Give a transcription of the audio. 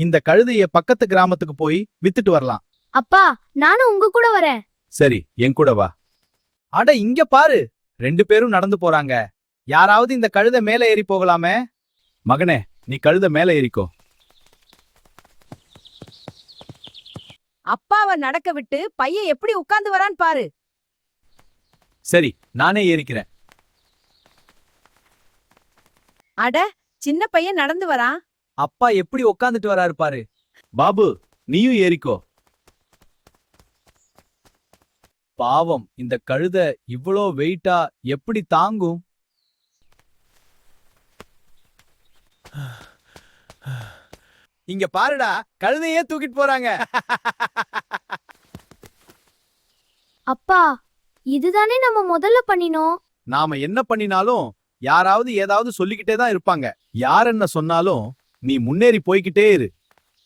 இந்த கழுதைய பக்கத்து கிராமத்துக்கு போய் வித்துட்டு வரலாம். அப்பா, நானும் உங்க கூட வரேன். சரி, என் கூட வா. அட இங்க பாரு, 2 பேரும் நடந்து போறாங்க. யாராவது இந்த கழுத மேல ஏறி போகலாமே? மகனே, நீ கழுத மேல ஏறிக்கோ. அப்பாவை நடக்க விட்டு பையன் எப்படி உட்கார்ந்து வரான் பாரு. சரி, நானே ஏறிக்கிறேன். அட, சின்ன பையன் நடந்து வரான். அப்பா எப்படி உட்காந்துட்டு வராரு பாரு. பாபு, நீயும் ஏறிக்கோ. பாவம், இந்த கழுத இவ்ளோ வெயிட்டா எப்படி தாங்கும்? இங்க பாருடா, கழுதையே தூக்கிட்டு போறாங்க. அப்பா, இதுதானே நம்ம முதல்ல பண்ணினோம். நாம என்ன பண்ணினாலும் யாராவது ஏதாவது சொல்லிக்கிட்டே தான் இருப்பாங்க. யார் என்ன சொன்னாலும் நீ முன்னேறி போய்கிட்டே இரு.